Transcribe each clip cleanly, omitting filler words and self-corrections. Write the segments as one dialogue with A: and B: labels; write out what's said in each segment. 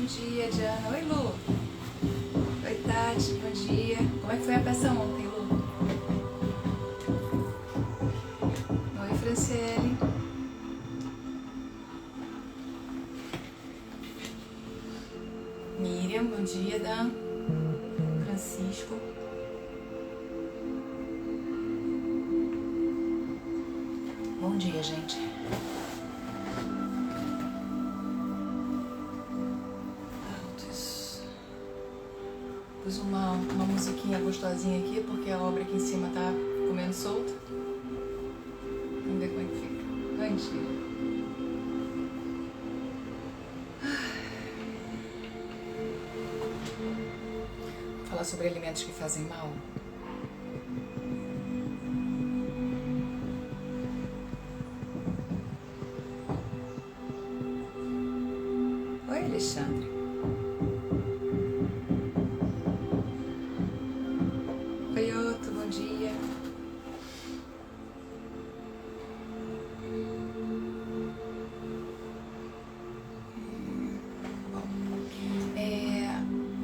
A: dia, Diana. Oi, Lu. Oi, Tati, bom dia. Como é que foi a peça ontem, Lu? Oi, Franciele. Miriam, bom dia, Dan. Francisco. Bom dia, gente. Pus uma musiquinha gostosinha aqui, porque a obra aqui em cima tá comendo solta. Vamos ver como é que fica. Bom dia. Falar sobre alimentos que fazem mal. Oi, Alexandre. Oi, Otto, bom dia.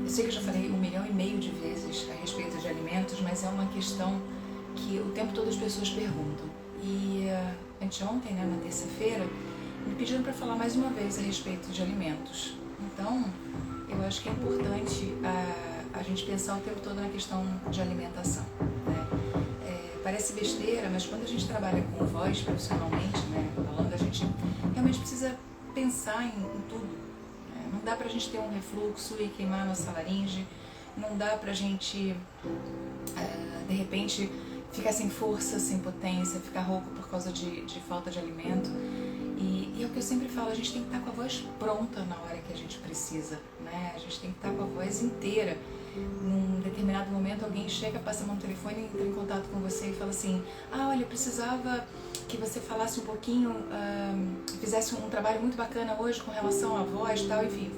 A: Eu sei que eu já falei 1,5 milhão de vezes a respeito de alimentos, mas é uma questão que o tempo todo as pessoas perguntam. E anteontem, né, na terça-feira, me pediram para falar mais uma vez a respeito de alimentos. Então, eu acho que é importante a gente pensar o tempo todo na questão de alimentação, né? Parece besteira, mas quando a gente trabalha com voz profissionalmente, né, falando, a gente realmente precisa pensar em tudo. Né? Não dá pra gente ter um refluxo e queimar a nossa laringe, não dá pra gente, de repente, ficar sem força, sem potência, ficar rouco por causa de falta de alimento. E é o que eu sempre falo, a gente tem que estar com a voz pronta na hora que a gente precisa, né? A gente tem que estar com a voz inteira. Num determinado momento alguém chega, passa a mão no telefone, entra em contato com você e fala assim: ah, olha, eu precisava que você falasse um pouquinho, fizesse um trabalho muito bacana hoje com relação à voz e tal, enfim,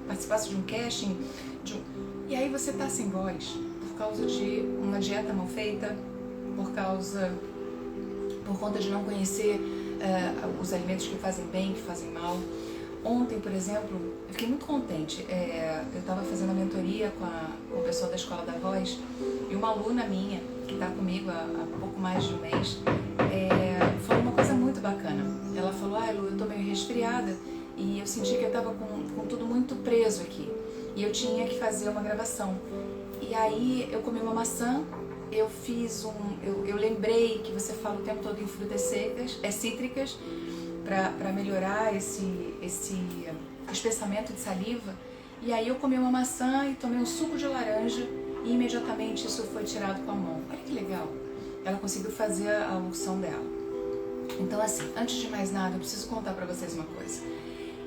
A: participasse de um casting, e aí você tá sem voz por causa de uma dieta mal feita, por conta de não conhecer os alimentos que fazem bem, que fazem mal. Ontem, por exemplo, eu fiquei muito contente. Eu estava fazendo a mentoria com o pessoal da Escola da Voz, e uma aluna minha, que está comigo há pouco mais de um mês, falou uma coisa muito bacana. Ela falou: ah, Lu, eu estou meio resfriada e eu senti que eu estava com tudo muito preso aqui e eu tinha que fazer uma gravação. E aí eu comi uma maçã, eu lembrei que você fala o tempo todo em frutas secas, cítricas, para melhorar esse espessamento de saliva. E aí eu comi uma maçã e tomei um suco de laranja e imediatamente isso foi tirado com a mão. Olha que legal. Ela conseguiu fazer a locução dela. Então, assim, antes de mais nada, eu preciso contar para vocês uma coisa.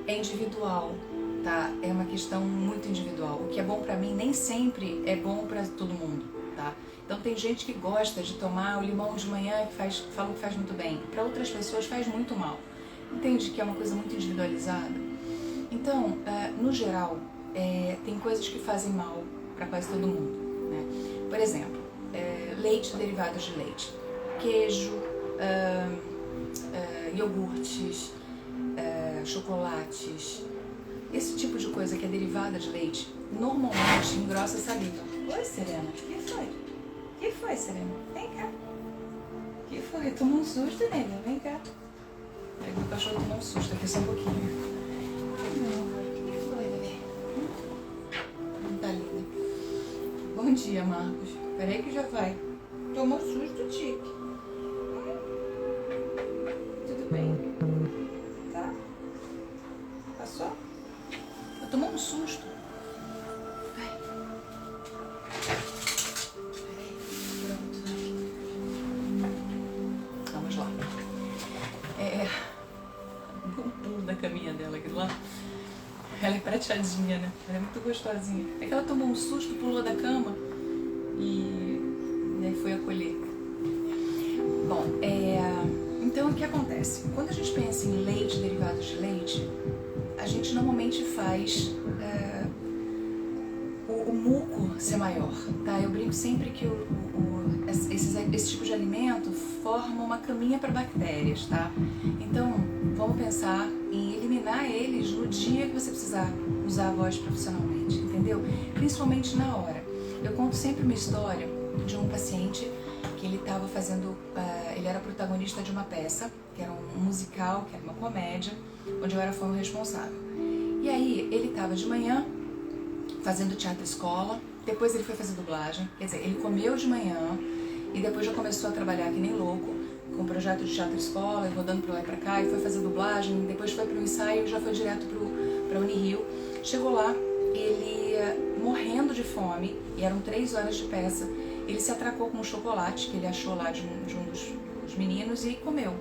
A: É individual, tá? É uma questão muito individual. O que é bom para mim nem sempre é bom para todo mundo, tá? Então tem gente que gosta de tomar o limão de manhã e falam que faz muito bem. Para outras pessoas faz muito mal. Entende que é uma coisa muito individualizada? Então, no geral, tem coisas que fazem mal para quase todo mundo, né? Por exemplo, leite, derivados de leite, queijo, iogurtes, chocolates, esse tipo de coisa que é derivada de leite, normalmente engrossa a saliva. Oi, Serena, o que foi? O que foi, Serena? Vem cá. O que foi? Tomou um susto, nega? Vem cá. Meu cachorro tomou um susto aqui, só um pouquinho. O que foi, bebê? Tá linda. Bom dia, Marcos. Peraí que já vai. Tomou susto, Tique. Tudo bem? Tá? Passou? Eu tomou um susto. Vai. Peraí. Pronto. Vamos lá. O pulo da caminha dela aqui lá. Ela é prateadinha, né? Ela é muito gostosinha. É que ela tomou um susto, pulou da cama e aí foi acolher. Bom, então o que acontece? Quando a gente pensa em leite, derivados de leite, a gente normalmente faz o muco ser maior, tá? Eu brinco sempre que esse tipo de alimento forma uma caminha para bactérias, tá? Então, vamos pensar pensar em eliminar eles no dia que você precisar usar a voz profissionalmente, entendeu? Principalmente na hora. Eu conto sempre uma história de um paciente que ele estava fazendo, ele era protagonista de uma peça, que era um musical, que era uma comédia, onde eu era fono responsável. E aí, ele estava de manhã fazendo teatro escola, depois ele foi fazer dublagem, quer dizer, ele comeu de manhã e depois já começou a trabalhar que nem louco, com um projeto de teatro escola, rodando pra lá e pra cá, e foi fazer dublagem, depois foi pro ensaio e já foi direto pra Unirio. Chegou lá, ele morrendo de fome, e eram 3 horas de peça, ele se atracou com um chocolate que ele achou lá de um dos meninos e comeu.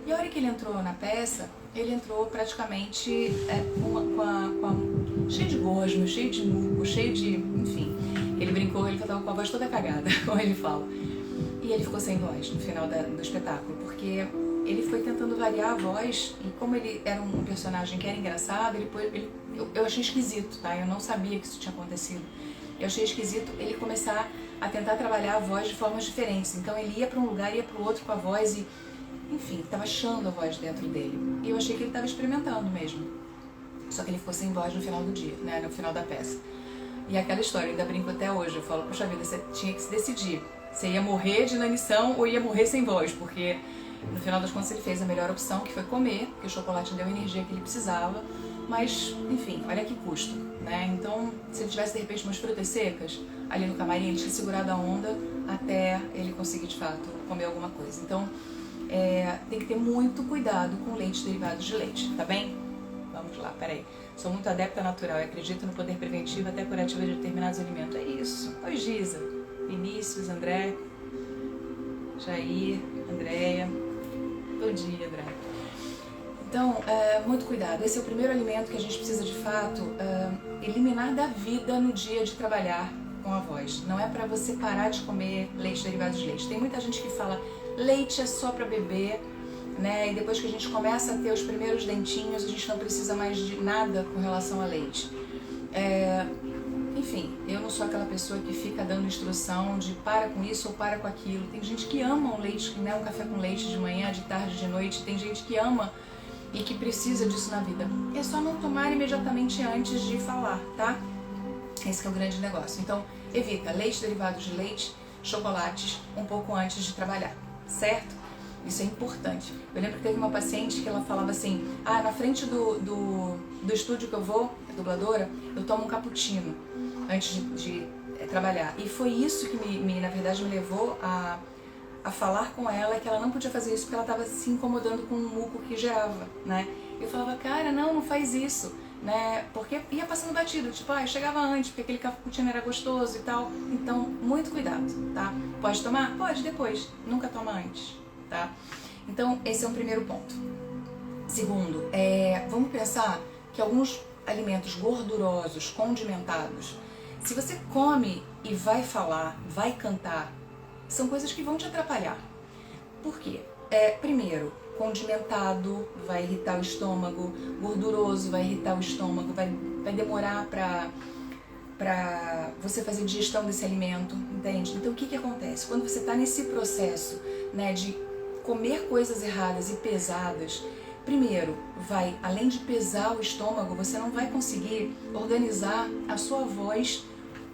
A: E a hora que ele entrou na peça, ele entrou praticamente cheio de gosma, cheio de muco, cheio de... enfim, ele brincou, ele estava com a voz toda cagada, como ele fala. E ele ficou sem voz no final do espetáculo, porque ele foi tentando variar a voz, e como ele era um personagem que era engraçado, eu achei esquisito, tá? Eu não sabia que isso tinha acontecido. Eu achei esquisito ele começar a tentar trabalhar a voz de formas diferentes. Então ele ia para um lugar, ia para o outro com a voz e, enfim, estava achando a voz dentro dele. E eu achei que ele estava experimentando mesmo. Só que ele ficou sem voz no final do dia, né? No final da peça. E aquela história, eu ainda brinco até hoje, eu falo, poxa vida, você tinha que se decidir. Você ia morrer de inanição ou ia morrer sem voz, porque no final das contas ele fez a melhor opção, que foi comer, porque o chocolate deu a energia que ele precisava, mas, enfim, olha que custo, né? Então, se ele tivesse de repente umas frutas secas ali no camarim, ele tinha segurado a onda até ele conseguir de fato comer alguma coisa. Então, tem que ter muito cuidado com leite derivados de leite, tá bem? Vamos lá, peraí. Sou muito adepta natural e acredito no poder preventivo até curativo de determinados alimentos. É isso. Oi, Giza. Vinícius, André, Jair, Andréia. Bom dia, André. Então, muito cuidado. Esse é o primeiro alimento que a gente precisa, de fato, eliminar da vida no dia de trabalhar com a voz. Não é para você parar de comer leite derivado de leite. Tem muita gente que fala leite é só para beber, né? E depois que a gente começa a ter os primeiros dentinhos, a gente não precisa mais de nada com relação a leite. Enfim, eu não sou aquela pessoa que fica dando instrução de para com isso ou para com aquilo. Tem gente que ama um leite, né? Um café com leite de manhã, de tarde, de noite. Tem gente que ama e que precisa disso na vida. É só não tomar imediatamente antes de falar, tá? Esse que é o grande negócio. Então, evita leite derivado de leite, chocolates, um pouco antes de trabalhar, certo? Isso é importante. Eu lembro que teve uma paciente que ela falava assim, na frente do estúdio que eu vou, a dubladora, eu tomo um cappuccino antes de trabalhar. E foi isso que na verdade, me levou a falar com ela que ela não podia fazer isso porque ela estava se incomodando com o muco que gerava, né? Eu falava, cara, não faz isso, né? Porque ia passando batido, tipo, chegava antes, porque aquele cappuccino era gostoso e tal. Então, muito cuidado, tá? Pode tomar? Pode, depois. Nunca toma antes, tá? Então, esse é um primeiro ponto. Segundo, vamos pensar que alguns alimentos gordurosos, condimentados, se você come e vai falar, vai cantar, são coisas que vão te atrapalhar. Por quê? Primeiro, condimentado vai irritar o estômago, gorduroso vai irritar o estômago, vai demorar para você fazer digestão desse alimento, entende? Então o que acontece? Quando você está nesse processo, né, de comer coisas erradas e pesadas, primeiro, além de pesar o estômago, você não vai conseguir organizar a sua voz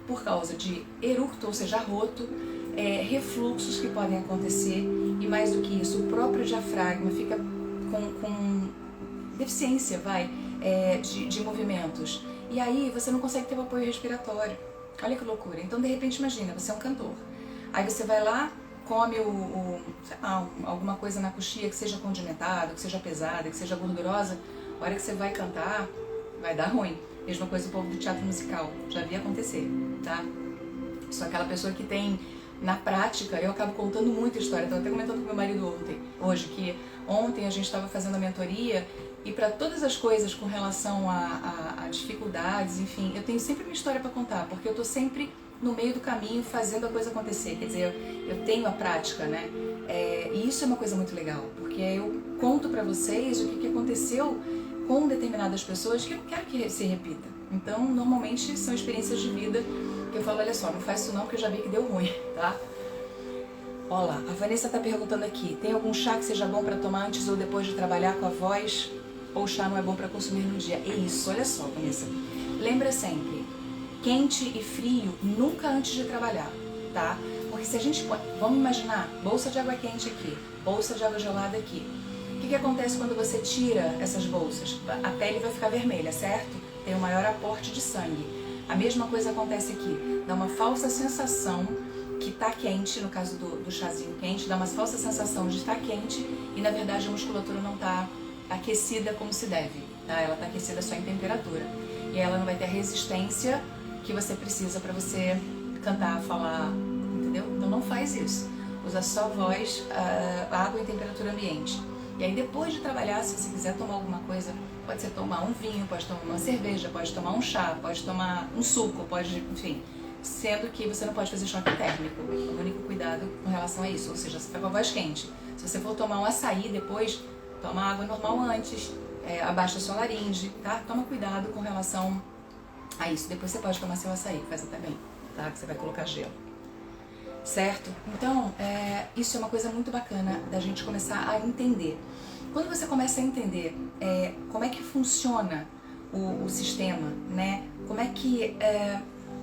A: por causa de eructo, ou seja, arroto, refluxos que podem acontecer, e mais do que isso, o próprio diafragma fica com deficiência, de movimentos. E aí você não consegue ter o apoio respiratório. Olha que loucura. Então, de repente, imagina, você é um cantor. Aí você vai lá, come alguma coisa na coxia que seja condimentada, que seja pesada, que seja gordurosa. A hora que você vai cantar, vai dar ruim. Mesma coisa o povo do teatro musical. Já vi acontecer, tá? Sou aquela pessoa que tem, na prática, eu acabo contando muita história. Estava até comentando com meu marido hoje, que ontem a gente estava fazendo a mentoria e para todas as coisas com relação a dificuldades, enfim, eu tenho sempre uma história para contar, porque eu estou sempre no meio do caminho fazendo a coisa acontecer. Quer dizer, eu tenho a prática, né? E isso é uma coisa muito legal, porque eu conto para vocês o que aconteceu com determinadas pessoas que eu não quero que se repita. Então, normalmente são experiências de vida que eu falo, olha só, não faz isso não, porque eu já vi que deu ruim, tá? Olha lá, a Vanessa tá perguntando aqui, tem algum chá que seja bom para tomar antes ou depois de trabalhar com a voz? ou chá não é bom para consumir no dia. É isso, olha só, Vanessa. Lembra sempre, quente e frio nunca antes de trabalhar, tá? Porque se a gente põe, vamos imaginar, bolsa de água quente aqui, bolsa de água gelada aqui. O que acontece quando você tira essas bolsas? A pele vai ficar vermelha, certo? Tem um maior aporte de sangue. A mesma coisa acontece aqui. Dá uma falsa sensação que tá quente, no caso do chazinho quente, dá uma falsa sensação de estar quente e na verdade a musculatura não tá aquecida como se deve, tá? Ela tá aquecida só em temperatura. E ela não vai ter a resistência que você precisa para você cantar, falar, entendeu? Então não faz isso. Usa só voz, água em temperatura ambiente. E aí depois de trabalhar, se você quiser tomar alguma coisa, pode ser tomar um vinho, pode tomar uma cerveja, pode tomar um chá, pode tomar um suco, pode, enfim. Sendo que você não pode fazer choque térmico. O único cuidado com relação a isso. Ou seja, você tá com a voz quente. Se você for tomar um açaí depois, toma água normal antes, abaixa a sua laringe, tá? Toma cuidado com relação a isso. Depois você pode tomar seu açaí, faz até bem, tá? Que você vai colocar gelo. Certo? Então, isso é uma coisa muito bacana da gente começar a entender. Quando você começa a entender como é que funciona o sistema, né? Como é que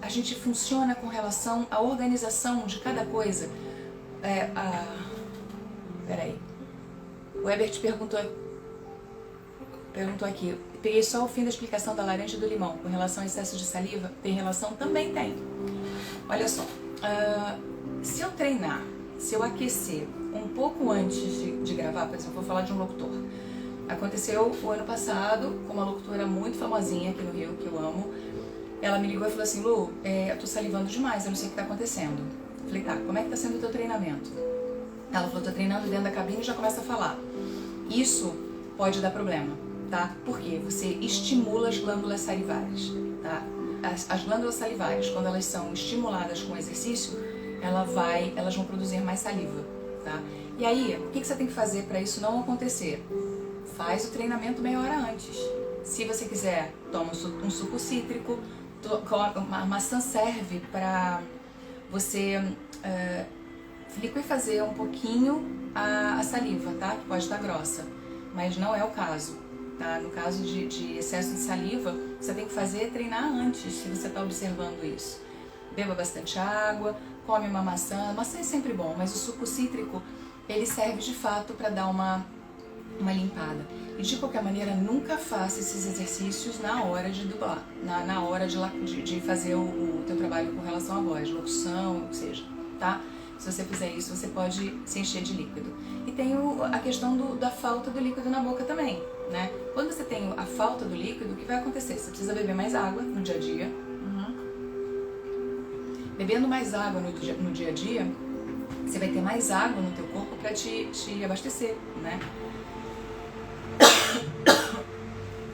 A: a gente funciona com relação à organização de cada coisa. Peraí. O Herbert perguntou aqui. Peguei só o fim da explicação da laranja e do limão. Com relação ao excesso de saliva, tem relação? Também tem. Olha só. Se eu treinar, se eu aquecer um pouco antes de gravar, por exemplo, vou falar de um locutor. Aconteceu o ano passado com uma locutora muito famosinha aqui no Rio, que eu amo. Ela me ligou e falou assim, Lu, eu tô salivando demais, eu não sei o que tá acontecendo. Eu falei, tá, como é que tá sendo o teu treinamento? Ela falou, tô treinando dentro da cabine e já começa a falar. Isso pode dar problema, tá? Porque você estimula as glândulas salivares, tá? As glândulas salivares, quando elas são estimuladas com exercício, elas vão produzir mais saliva, tá? E aí, o que você tem que fazer para isso não acontecer? Faz o treinamento meia hora antes. Se você quiser, toma um suco cítrico, uma maçã serve para você liquefazer um pouquinho a saliva, tá? Que pode estar grossa, mas não é o caso, tá? No caso de excesso de saliva, você tem que treinar antes, se você está observando isso. Beba bastante água, come uma maçã. Maçã é sempre bom, mas o suco cítrico, ele serve de fato para dar uma limpada. E de qualquer maneira, nunca faça esses exercícios na hora de dublar, na hora de fazer o teu trabalho com relação à voz, locução, ou seja, tá? Se você fizer isso, você pode se encher de líquido. E tem a questão da falta do líquido na boca também, né? Quando você tem a falta do líquido, o que vai acontecer? Você precisa beber mais água no dia a dia. Bebendo mais água no dia a dia, você vai ter mais água no teu corpo para te abastecer, né?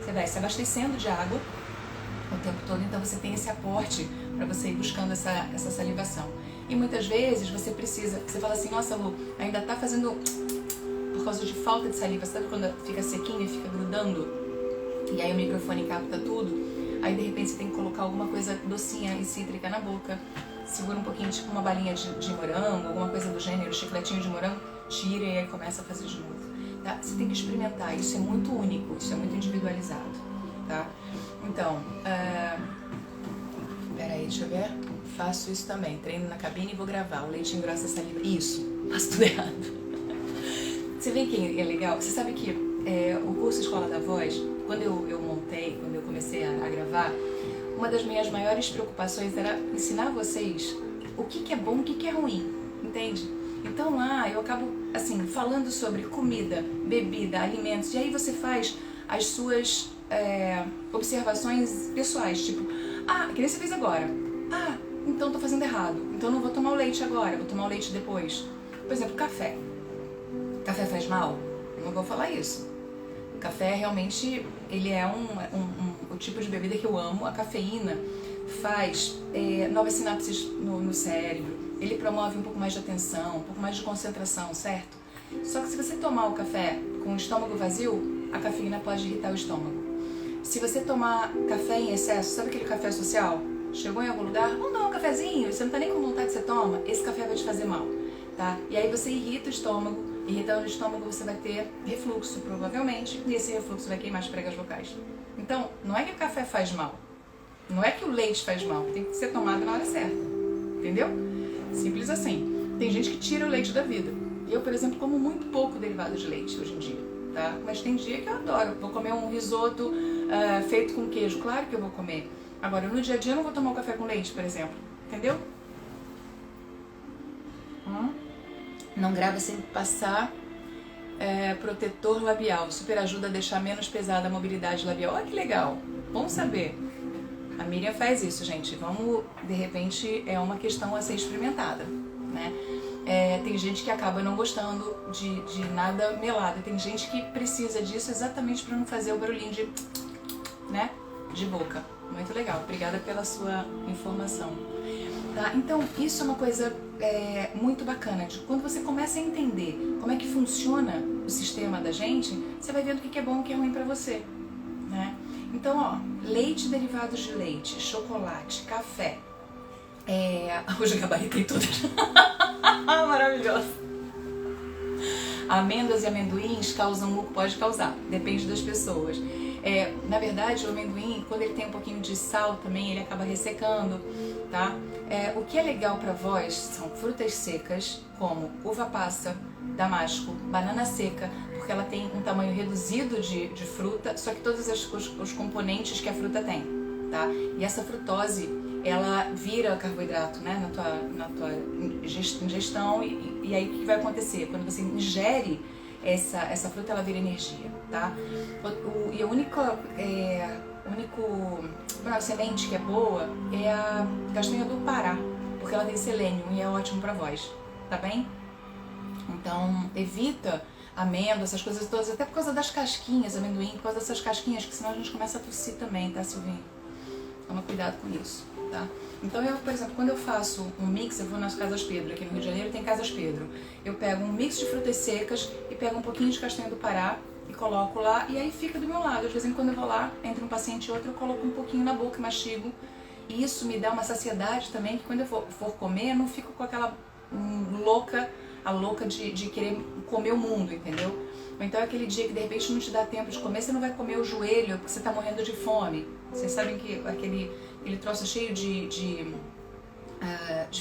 A: Você vai se abastecendo de água o tempo todo, então você tem esse aporte para você ir buscando essa salivação. E muitas vezes você fala assim, nossa Lu, ainda tá fazendo por causa de falta de saliva, sabe quando fica sequinha, fica grudando, e aí o microfone capta tudo, aí de repente você tem que colocar alguma coisa docinha e cítrica na boca, segura um pouquinho, tipo uma balinha de morango, alguma coisa do gênero, chicletinho de morango, tira e aí começa a fazer de novo. Tá? Você tem que experimentar, isso é muito único, isso é muito individualizado, tá? Então, peraí, deixa eu ver, faço isso também, treino na cabine e vou gravar, o leite engrossa a saliva, isso, faço tudo errado. Você vê que é legal, você sabe que o curso Escola da Voz, quando eu montei, quando eu comecei a gravar, uma das minhas maiores preocupações era ensinar vocês o que é bom e o que é ruim, entende? Então lá eu acabo assim falando sobre comida, bebida, alimentos, e aí você faz as suas observações pessoais, tipo, que nem você fez agora, então tô fazendo errado, então não vou tomar o leite agora, vou tomar o leite depois. Por exemplo, café. Café faz mal? Eu não vou falar isso. O café realmente, ele é o tipo de bebida que eu amo. A cafeína faz novas sinapses no cérebro, ele promove um pouco mais de atenção, um pouco mais de concentração, certo? Só que se você tomar o café com o estômago vazio, a cafeína pode irritar o estômago. Se você tomar café em excesso, sabe aquele café social? Chegou em algum lugar, vamos tomar um cafezinho, você não tá nem com vontade, você toma, esse café vai te fazer mal, tá? E aí você irrita o estômago, Irritando o estômago, você vai ter refluxo, provavelmente, e esse refluxo vai queimar as pregas vocais. Então, não é que o café faz mal, não é que o leite faz mal, tem que ser tomado na hora certa, entendeu? Simples assim. Tem gente que tira o leite da vida. Eu, por exemplo, como muito pouco derivado de leite hoje em dia, tá? Mas tem dia que eu adoro. Vou comer um risoto feito com queijo, claro que eu vou comer. Agora, no dia a dia eu não vou tomar um café com leite, por exemplo, entendeu? Não grava sem passar protetor labial. Super ajuda a deixar menos pesada a mobilidade labial. Olha que legal, bom saber. A Miriam faz isso, gente. Vamos, de repente, é uma questão a ser experimentada, né? Tem gente que acaba não gostando de nada melado. Tem gente que precisa disso exatamente para não fazer o barulhinho de boca. Muito legal. Obrigada pela sua informação. Tá? Então, isso é uma coisa muito bacana. Quando você começa a entender como é que funciona o sistema da gente, você vai vendo o que é bom e o que é ruim para você, né? Então, ó, leite, derivados de leite, chocolate, café. Hoje eu gabaritei todas. Maravilhoso. Amêndoas e amendoins causam muco? Pode causar, depende das pessoas. Na verdade, o amendoim, quando ele tem um pouquinho de sal também, ele acaba ressecando, tá? O que é legal para voz são frutas secas, como uva passa, damasco, banana seca, porque ela tem um tamanho reduzido de fruta, só que todos os componentes que a fruta tem, tá? E essa frutose, ela vira carboidrato, né, na tua ingestão, e aí o que vai acontecer? Quando você ingere essa fruta, ela vira energia, tá? E a única semente que é boa é a castanha do Pará, porque ela tem selênio e é ótimo pra voz, tá bem? Então, evita amêndoa, essas coisas todas, até por causa das casquinhas, amendoim, por causa dessas casquinhas, que senão a gente começa a tossir também, tá, Silvinho? Toma cuidado com isso, tá? Então eu, por exemplo, quando eu faço um mix, eu vou nas Casas Pedro, aqui no Rio de Janeiro tem Casas Pedro. Eu pego um mix de frutas secas e pego um pouquinho de castanha do Pará e coloco lá, e aí fica do meu lado. De vez em quando eu vou lá, entre um paciente e outro, eu coloco um pouquinho na boca e mastigo. E isso me dá uma saciedade também, que quando eu for comer, eu não fico com aquela louca de querer comer o mundo, entendeu? Ou então é aquele dia que de repente não te dá tempo de comer, você não vai comer o joelho porque você tá morrendo de fome. Vocês sabem que aquele troço cheio de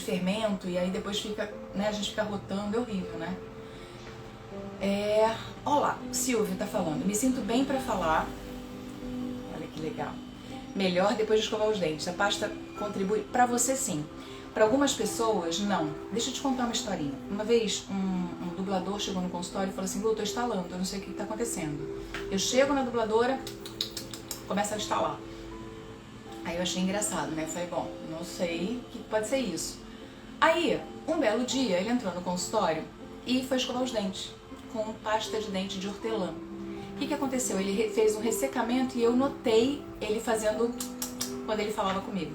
A: fermento, e aí depois fica, né, a gente fica rotando, é horrível, né? Olá, Silvio tá falando, me sinto bem pra falar. Olha que legal. Melhor depois de escovar os dentes. A pasta contribui pra você, sim. Para algumas pessoas, não. Deixa eu te contar uma historinha. Uma vez, um dublador chegou no consultório e falou assim: Lu, eu tô instalando, eu não sei o que tá acontecendo. Eu chego na dubladora, começa a instalar. Aí eu achei engraçado, né? Eu falei, bom, não sei o que pode ser isso. Aí, um belo dia, ele entrou no consultório e foi escovar os dentes com pasta de dente de hortelã. O que aconteceu? Ele fez um ressecamento e eu notei ele fazendo quando ele falava comigo.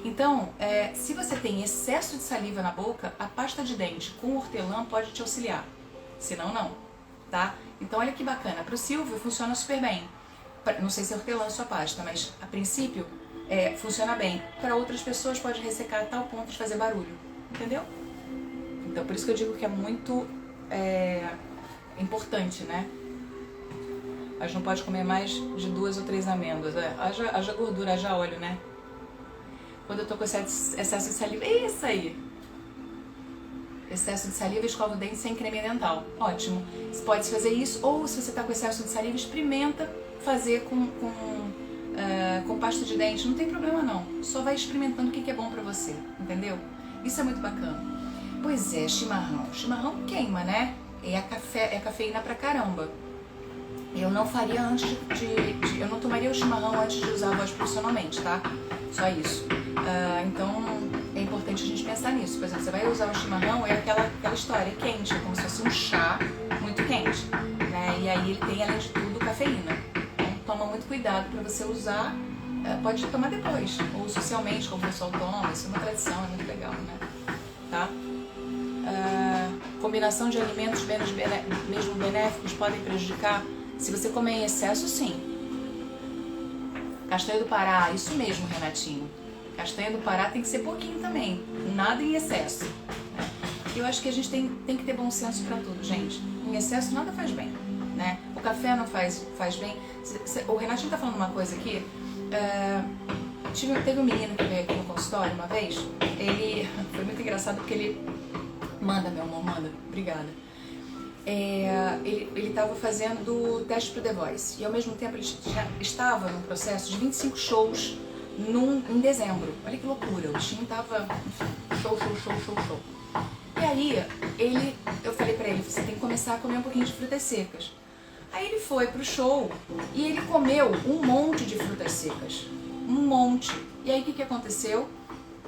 A: Então, se você tem excesso de saliva na boca, a pasta de dente com hortelã pode te auxiliar. Senão, não, tá? Então, olha que bacana. Para o Silvio, funciona super bem. Não sei se é hortelã a sua pasta, mas a princípio funciona bem. Para outras pessoas pode ressecar a tal ponto de fazer barulho, entendeu? Então, por isso que eu digo que é muito importante, né? A gente não pode comer mais de 2 ou 3 amêndoas. Haja gordura, haja óleo, né? Quando eu tô com excesso de saliva, é isso aí. Excesso de saliva, escova o dente sem creme dental. Ótimo. Você pode fazer isso, ou se você tá com excesso de saliva, experimenta fazer com pasta de dente. Não tem problema não. Só vai experimentando o que é bom pra você, entendeu? Isso é muito bacana. Pois é, chimarrão. Chimarrão queima, né? É cafeína pra caramba. Eu não faria antes eu não tomaria o chimarrão antes de usar a voz profissionalmente, tá? Só isso. Então é importante a gente pensar nisso. Por exemplo, você vai usar o chimarrão, é aquela história quente, é como se fosse um chá muito quente, né? E aí ele tem, além de tudo, cafeína. Então toma muito cuidado para você usar. Pode tomar depois, ou socialmente, como o pessoal toma. Isso é uma tradição, é muito legal, né? Tá? Combinação de alimentos mesmo benéficos podem prejudicar? Se você comer em excesso, sim. Castanha do Pará, isso mesmo, Renatinho. Castanha do Pará tem que ser pouquinho também, nada em excesso. eu acho que a gente tem que ter bom senso para tudo, gente. Em excesso nada faz bem, né? O café não faz bem. O Renatinho tá falando uma coisa aqui. Teve um menino que veio aqui no consultório uma vez. Ele foi muito engraçado porque ele... Manda, meu amor, manda. Obrigada. Ele estava fazendo o teste pro The Voice. E ao mesmo tempo ele já estava num processo de 25 shows em dezembro. Olha que loucura. O bichinho tava... Show. E aí, eu falei pra ele, você tem que começar a comer um pouquinho de frutas secas. Aí ele foi pro show e ele comeu um monte de frutas secas. Um monte. E aí o que aconteceu?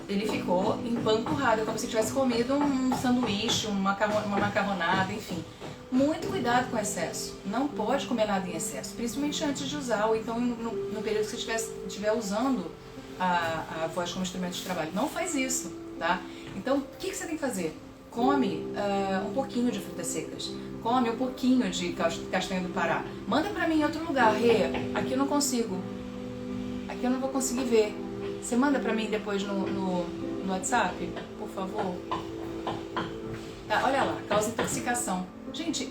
A: Ele ficou empanturrado, como se tivesse comido um sanduíche, uma macarronada, enfim. Muito cuidado com o excesso. Não pode comer nada em excesso, principalmente antes de usar, ou então no período que você estiver usando a voz como instrumento de trabalho. Não faz isso, tá? Então, o que você tem que fazer? Come um pouquinho de frutas secas. Come um pouquinho de castanha do Pará. Manda pra mim em outro lugar, Rê. Aqui eu não consigo. Aqui eu não vou conseguir ver. Você manda pra mim depois no WhatsApp, por favor? Tá, olha lá, causa intoxicação. Gente,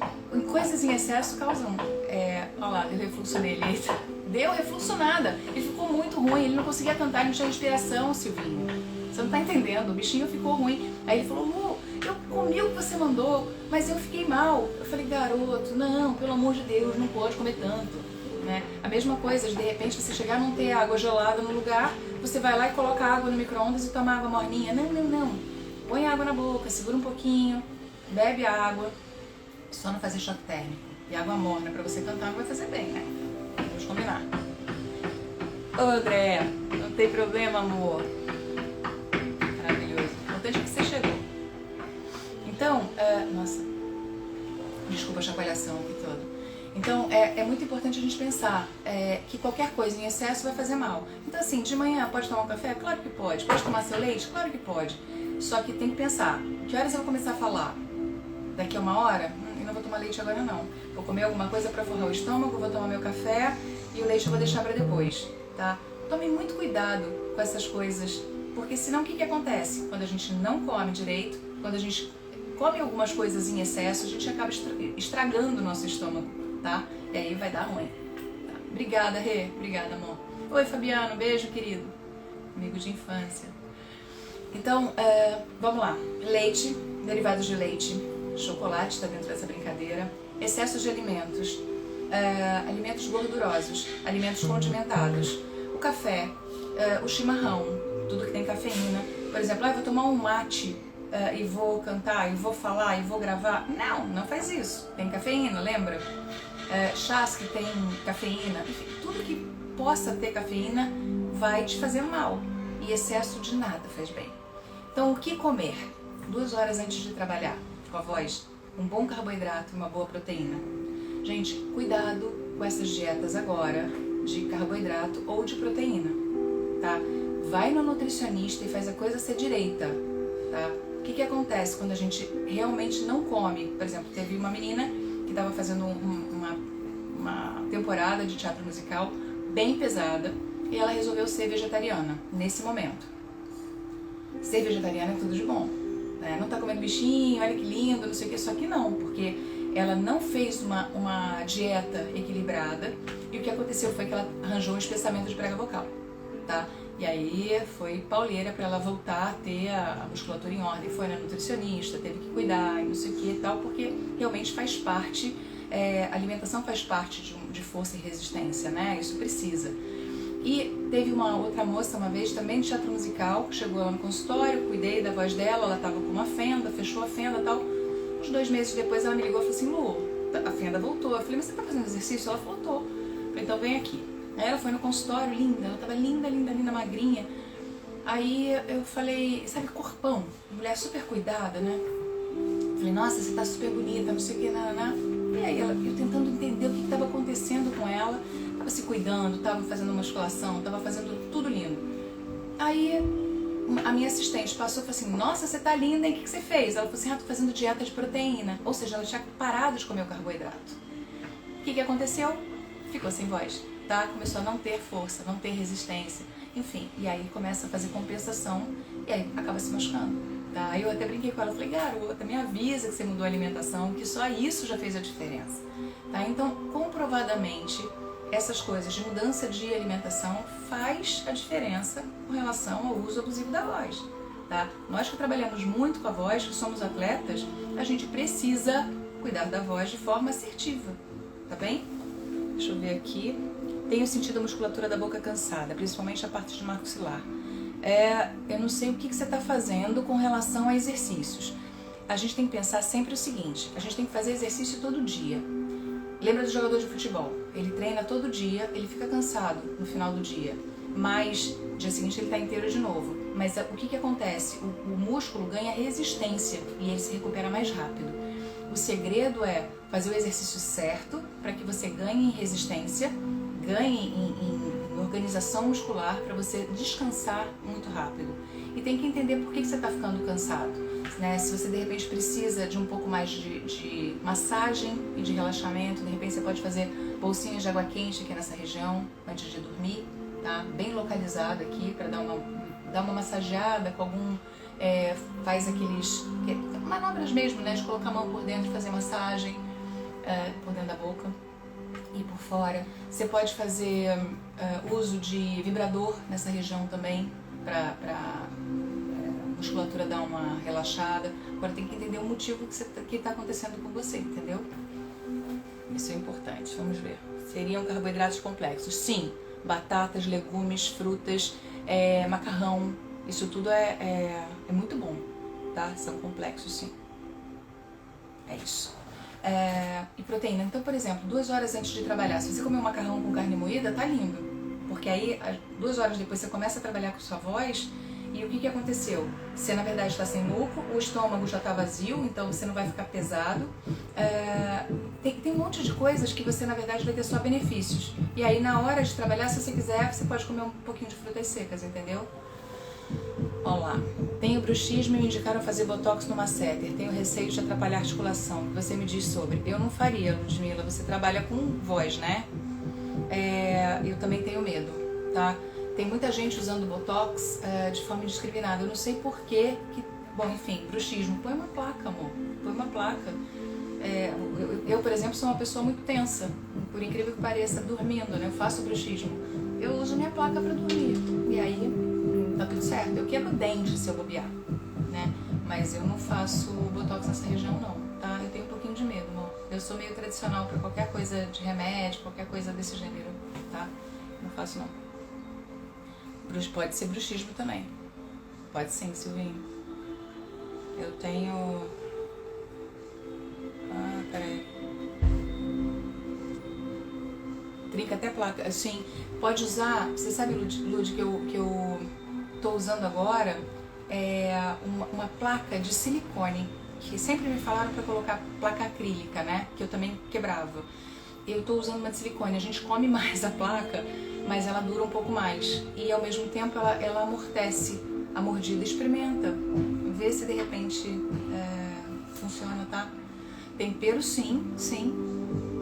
A: coisas em excesso causam... olha lá, deu refluxo nele. Deu refluxo nada. Ele ficou muito ruim, ele não conseguia cantar, ele não tinha respiração, Silvinho. Você não tá entendendo, o bichinho ficou ruim. Aí ele falou, Lu, eu comi o que você mandou, mas eu fiquei mal. Eu falei, garoto, não, pelo amor de Deus, não pode comer tanto. Né? A mesma coisa, de repente você chegar a não ter água gelada no lugar, você vai lá e coloca água no micro-ondas e toma água morninha. Não. Põe água na boca, segura um pouquinho, bebe água, só não fazer choque térmico. E água morna pra você cantar não vai fazer bem, né? Vamos combinar. Ô, André, não tem problema, amor. Maravilhoso. Importante que você chegou. Então, nossa, desculpa a chacoalhação aqui toda. Então, é muito importante a gente pensar que qualquer coisa em excesso vai fazer mal. Então, assim, de manhã pode tomar um café? Claro que pode. Pode tomar seu leite? Claro que pode. Só que tem que pensar, que horas eu vou começar a falar? Daqui a 1 hora? Eu não vou tomar leite agora não. Vou comer alguma coisa para forrar o estômago, vou tomar meu café e o leite eu vou deixar para depois, tá? Tome muito cuidado com essas coisas, porque senão o que acontece? Quando a gente não come direito, quando a gente come algumas coisas em excesso, a gente acaba estragando o nosso estômago, tá? E aí vai dar ruim. Tá? Obrigada, Rê. Obrigada, amor. Oi, Fabiano. Beijo, querido. Amigo de infância. Então, vamos lá. Leite, derivados de leite, chocolate está dentro dessa brincadeira, excesso de alimentos, alimentos gordurosos, alimentos condimentados, o café, o chimarrão, tudo que tem cafeína. Por exemplo, eu vou tomar um mate e vou cantar, e vou falar, e vou gravar. Não faz isso. Tem cafeína, lembra? Chás que tem cafeína, enfim, tudo que possa ter cafeína vai te fazer mal. E excesso de nada faz bem. Então, o que comer? 2 horas antes de trabalhar com a voz, um bom carboidrato e uma boa proteína. Gente, cuidado com essas dietas agora de carboidrato ou de proteína, tá? Vai no nutricionista e faz a coisa ser direita, tá? O que acontece quando a gente realmente não come? Por exemplo, teve uma menina que estava fazendo uma temporada de teatro musical bem pesada e ela resolveu ser vegetariana nesse momento. Ser vegetariana é tudo de bom, né? Não tá comendo bichinho, olha que lindo, não sei o que, só que não, porque ela não fez uma dieta equilibrada e o que aconteceu foi que ela arranjou um espessamento de prega vocal, tá? E aí foi pauleira para ela voltar a ter a musculatura em ordem, foi na nutricionista, teve que cuidar e não sei o que e tal, porque realmente faz parte, a alimentação faz parte de força e resistência, né? Isso precisa. E teve uma outra moça uma vez também de teatro musical, que chegou lá no consultório, cuidei da voz dela, ela estava com uma fenda, fechou a fenda e tal. Uns 2 meses depois ela me ligou e falou assim, Lu, a fenda voltou. Eu falei, mas você tá fazendo exercício? Ela falou, tô. Eu falei, então vem aqui. Aí ela foi no consultório, linda, ela tava linda, magrinha. Aí eu falei, sabe, corpão, mulher super cuidada, né? Eu falei, nossa, você tá super bonita, não sei o que, nananá. E aí eu tentando entender o que estava acontecendo com ela. Tava se cuidando, tava fazendo musculação, tava fazendo tudo lindo. Aí a minha assistente passou e falou assim, nossa, você tá linda, hein? O que você fez? Ela falou assim, tô fazendo dieta de proteína. Ou seja, ela tinha parado de comer o carboidrato. O que aconteceu? Ficou sem voz, tá? Começou a não ter força, não ter resistência. Enfim, e aí começa a fazer compensação e aí acaba se machucando, tá? Aí eu até brinquei com ela, falei, garota, me avisa que você mudou a alimentação, que só isso já fez a diferença, tá? Então, comprovadamente, essas coisas de mudança de alimentação faz a diferença com relação ao uso abusivo da voz, tá? Nós que trabalhamos muito com a voz, que somos atletas, a gente precisa cuidar da voz de forma assertiva, tá bem? Deixa eu ver aqui. Tenho sentido a musculatura da boca cansada, principalmente a parte de maxilar. Eu não sei o que você está fazendo com relação a exercícios. A gente tem que pensar sempre o seguinte, a gente tem que fazer exercício todo dia. Lembra do jogador de futebol? Ele treina todo dia, ele fica cansado no final do dia, mas no dia seguinte ele está inteiro de novo. Mas o que acontece? O músculo ganha resistência e ele se recupera mais rápido. O segredo é fazer o exercício certo para que você ganhe em resistência, ganhe em organização muscular para você descansar muito rápido. E tem que entender por que você está ficando cansado, né? Se você de repente precisa de um pouco mais de massagem e de relaxamento, de repente você pode fazer bolsinhas de água quente aqui nessa região antes de dormir, tá? Bem localizado aqui para dar uma massageada com algum... faz aqueles manobras mesmo, né? De colocar a mão por dentro e fazer massagem por dentro da boca e por fora. Você pode fazer uso de vibrador nessa região também para musculatura dar uma relaxada. Agora tem que entender o motivo que está acontecendo com você, entendeu? Isso é importante. Vamos ver. Seriam carboidratos complexos? Sim. Batatas, legumes, frutas, macarrão. Isso tudo é muito bom, tá? São complexos, sim. É isso. E proteína. Então, por exemplo, 2 horas antes de trabalhar, se você comer um macarrão com carne moída, tá lindo. Porque aí, 2 horas depois, você começa a trabalhar com sua voz. E o que aconteceu? Você, na verdade, está sem muco, o estômago já está vazio, então você não vai ficar pesado. Tem um monte de coisas que você, na verdade, vai ter só benefícios. E aí, na hora de trabalhar, se você quiser, você pode comer um pouquinho de frutas secas, entendeu? Olha lá. Tenho bruxismo e me indicaram fazer botox no masseter. Tenho receio de atrapalhar a articulação. O que você me diz sobre? Eu não faria, Ludmila. Você trabalha com voz, né? Eu também tenho medo, tá? Tem muita gente usando botox de forma indiscriminada. Eu não sei por quê. Bom, enfim, bruxismo. Põe uma placa, amor. Põe uma placa. Eu, por exemplo, sou uma pessoa muito tensa. Por incrível que pareça, dormindo, né? Eu faço bruxismo. Eu uso minha placa para dormir. E aí... tá tudo certo. Eu quebro o dente se eu bobear, né? Mas eu não faço botox nessa região, não, tá? Eu tenho um pouquinho de medo, amor. Eu sou meio tradicional pra qualquer coisa de remédio, qualquer coisa desse gênero, tá? Não faço, não. Pode ser bruxismo também. Pode sim, Silvinho. Eu tenho... peraí. Trinca até placa. Assim, pode usar... Você sabe, Lud, que eu tô usando agora uma placa de silicone, que sempre me falaram para colocar placa acrílica, né? Que eu também quebrava. Eu tô usando uma de silicone. A gente come mais a placa, mas ela dura um pouco mais. E ao mesmo tempo ela amortece a mordida. Experimenta. Vê se de repente funciona, tá? Tempero, sim.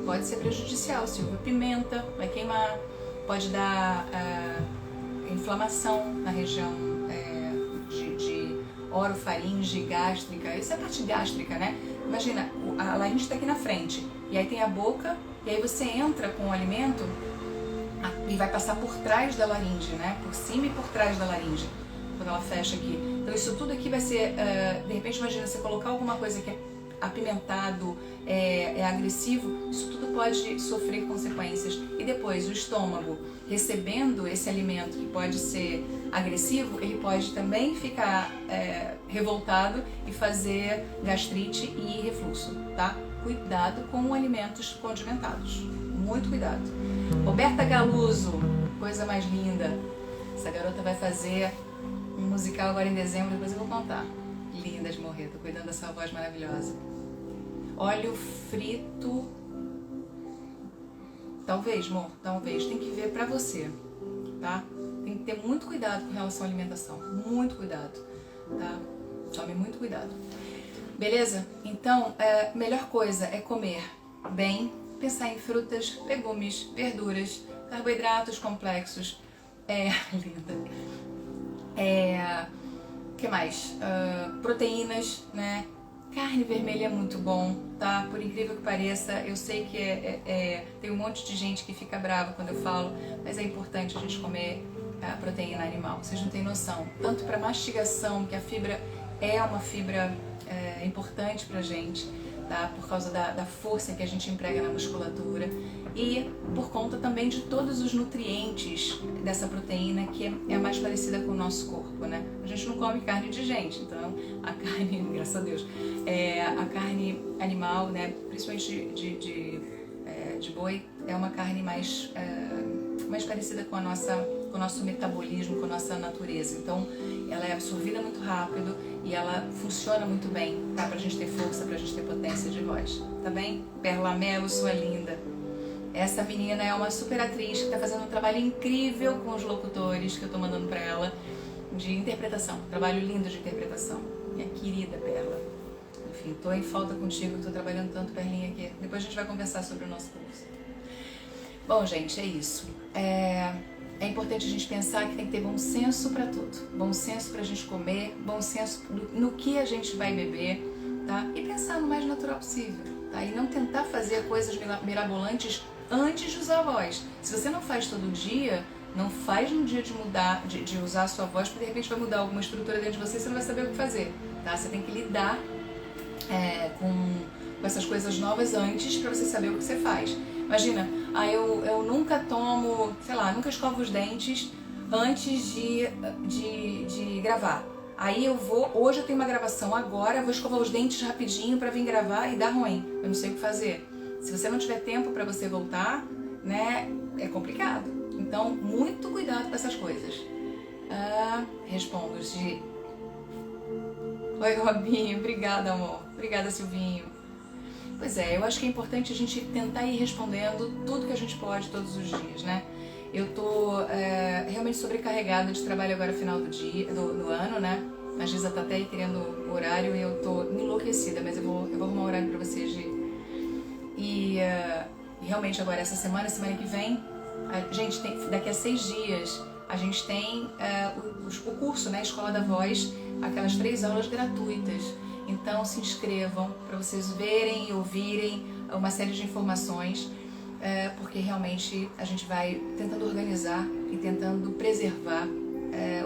A: Pode ser prejudicial. Silvia, pimenta, vai queimar. Pode dar... inflamação na região de orofaringe, gástrica. Isso é a parte gástrica, né? Imagina, a laringe está aqui na frente, e aí tem a boca, e aí você entra com o alimento e vai passar por trás da laringe, né? Por cima e por trás da laringe, quando ela fecha aqui. Então isso tudo aqui vai ser, de repente, imagina, você colocar alguma coisa que é apimentado, agressivo, isso tudo pode sofrer consequências. E depois o estômago recebendo esse alimento que pode ser agressivo, ele pode também ficar revoltado e fazer gastrite e refluxo, tá? Cuidado com alimentos condimentados, muito cuidado. Roberta Galuso, coisa mais linda. Essa garota vai fazer um musical agora em dezembro, depois eu vou contar. Linda de morrer, tô cuidando dessa voz maravilhosa. Óleo frito, talvez, amor, talvez, tem que ver pra você, tá? Tem que ter muito cuidado com relação à alimentação, muito cuidado, tá? Tome muito cuidado. Beleza? Então, a melhor coisa é comer bem, pensar em frutas, legumes, verduras, carboidratos complexos, linda. que mais? Proteínas, né? Carne vermelha é muito bom, tá? Por incrível que pareça, eu sei que tem um monte de gente que fica brava quando eu falo, mas é importante a gente comer a proteína animal. Vocês não têm noção. Tanto para mastigação, que a fibra é uma fibra importante pra gente, tá? Por causa da força que a gente emprega na musculatura e por conta também de todos os nutrientes dessa proteína que é mais parecida com o nosso corpo, né? A gente não come carne de gente, então a carne, graças a Deus, a carne animal, né? Principalmente de boi, é uma carne mais parecida com o nosso metabolismo, com a nossa natureza. Então, ela é absorvida muito rápido e ela funciona muito bem, tá? Pra gente ter força, pra gente ter potência de voz, tá bem? Perla Mello, sua linda. Essa menina é uma super atriz que tá fazendo um trabalho incrível com os locutores que eu tô mandando pra ela de interpretação. Trabalho lindo de interpretação. Minha querida Perla. Enfim, tô em falta contigo, tô trabalhando tanto, Perlinha, aqui. Depois a gente vai conversar sobre o nosso curso. Bom, gente, é isso. É importante a gente pensar que tem que ter bom senso para tudo. Bom senso pra gente comer, bom senso no que a gente vai beber, tá? E pensar no mais natural possível, tá? E não tentar fazer coisas mirabolantes antes de usar a voz. Se você não faz todo dia, não faz no dia de mudar, de usar a sua voz, porque de repente vai mudar alguma estrutura dentro de você e você não vai saber o que fazer, tá? Você tem que lidar com essas coisas novas antes para você saber o que você faz. Imagina, eu nunca tomo, sei lá, nunca escovo os dentes antes de gravar. Aí hoje eu tenho uma gravação, agora eu vou escovar os dentes rapidinho para vir gravar e dar ruim. Eu não sei o que fazer. Se você não tiver tempo para você voltar, né, é complicado. Então, muito cuidado com essas coisas. Respondo, Gi. Oi, Robinho. Obrigada, amor. Obrigada, Silvinho. Pois é, eu acho que é importante a gente tentar ir respondendo tudo que a gente pode todos os dias, né? Eu tô realmente sobrecarregada de trabalho agora no final do ano, né? A Giza tá até aí querendo horário e eu tô enlouquecida, mas eu vou arrumar um horário pra vocês, Gi. E realmente agora essa semana que vem, gente, daqui a 6 dias, a gente tem o curso, né? Escola da Voz, aquelas 3 aulas gratuitas. Então se inscrevam para vocês verem e ouvirem uma série de informações, porque realmente a gente vai tentando organizar e tentando preservar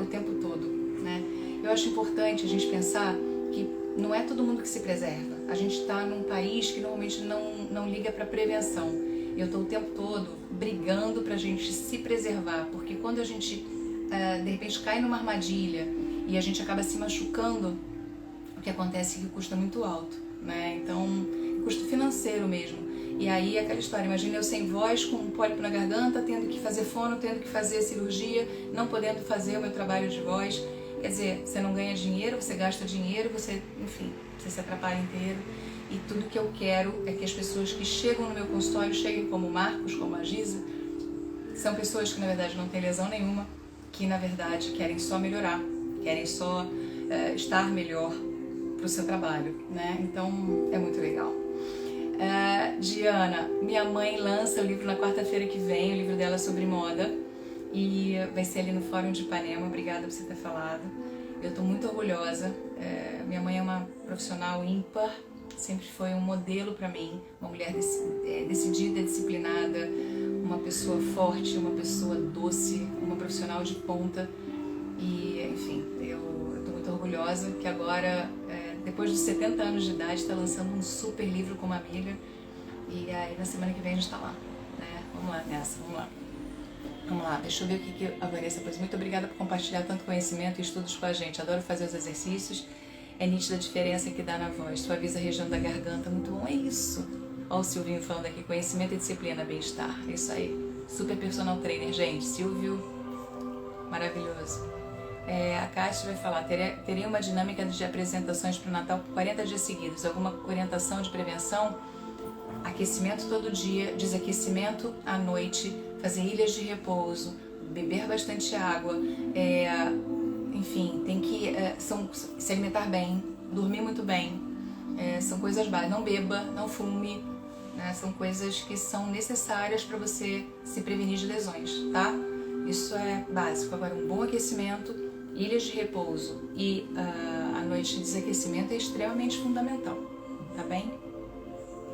A: o tempo todo, né? Eu acho importante a gente pensar que não é todo mundo que se preserva. A gente está num país que normalmente não liga para prevenção. Eu estou o tempo todo brigando para a gente se preservar, porque quando a gente de repente cai numa armadilha e a gente acaba se machucando, o que acontece é que o custo é muito alto, né? Então, custo financeiro mesmo. E aí aquela história, imagina eu sem voz, com um pólipo na garganta, tendo que fazer fono, tendo que fazer cirurgia, não podendo fazer o meu trabalho de voz. Quer dizer, você não ganha dinheiro, você gasta dinheiro, você se atrapalha inteiro. E tudo que eu quero é que as pessoas que chegam no meu consultório cheguem como o Marcos, como a Giza. São pessoas que na verdade não têm lesão nenhuma, que na verdade querem só melhorar, querem só estar melhor para o seu trabalho, né? Então é muito legal. Diana, minha mãe lança o livro na quarta-feira que vem, o livro dela é sobre moda, e vai ser ali no Fórum de Ipanema. Obrigada por você ter falado. Eu estou muito orgulhosa. Minha mãe é uma profissional ímpar, sempre foi um modelo para mim, uma mulher decidida, disciplinada, uma pessoa forte, uma pessoa doce, uma profissional de ponta. E enfim, eu estou muito orgulhosa que agora, depois de 70 anos de idade, está lançando um super livro com uma amiga. E aí na semana que vem a gente está lá, né? Vamos lá nessa, vamos lá, deixa eu ver o que a Vanessa pôs. Muito obrigada por compartilhar tanto conhecimento e estudos com a gente. Adoro fazer os exercícios. É nítida a diferença que dá na voz. Suaviza a região da garganta. Muito bom, é isso. Olha o Silvinho falando aqui. Conhecimento e disciplina, bem-estar. É isso aí. Super personal trainer, gente. Silvio, maravilhoso. A Kátia vai falar. Teria uma dinâmica de apresentações para o Natal por 40 dias seguidos. Alguma orientação de prevenção? Aquecimento todo dia, desaquecimento à noite, fazer ilhas de repouso, beber bastante água, enfim, tem que se alimentar bem, dormir muito bem, são coisas básicas. Não beba, não fume, né? São coisas que são necessárias para você se prevenir de lesões, tá? Isso é básico. Agora, um bom aquecimento ilhas de repouso e a noite de desaquecimento é extremamente fundamental, tá bem?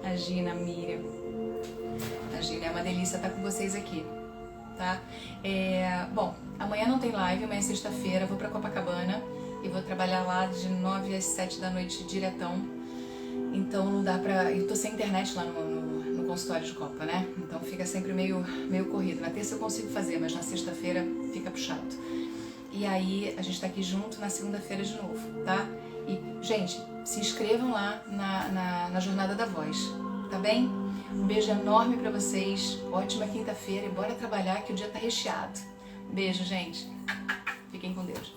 A: A Gina, a Miriam. A Gina, é uma delícia estar com vocês aqui, tá? Bom, amanhã não tem live, amanhã é sexta-feira, vou pra Copacabana e vou trabalhar lá de 9 às 7 da noite diretão. Então não dá pra... Eu tô sem internet lá no consultório de Copa, né? Então fica sempre meio corrido. Na terça eu consigo fazer, mas na sexta-feira fica puxado. E aí a gente tá aqui junto na segunda-feira de novo, tá? E, gente, se inscrevam lá na Jornada da Voz, tá bem? Um beijo enorme pra vocês, ótima quinta-feira e bora trabalhar que o dia tá recheado. Beijo, gente. Fiquem com Deus.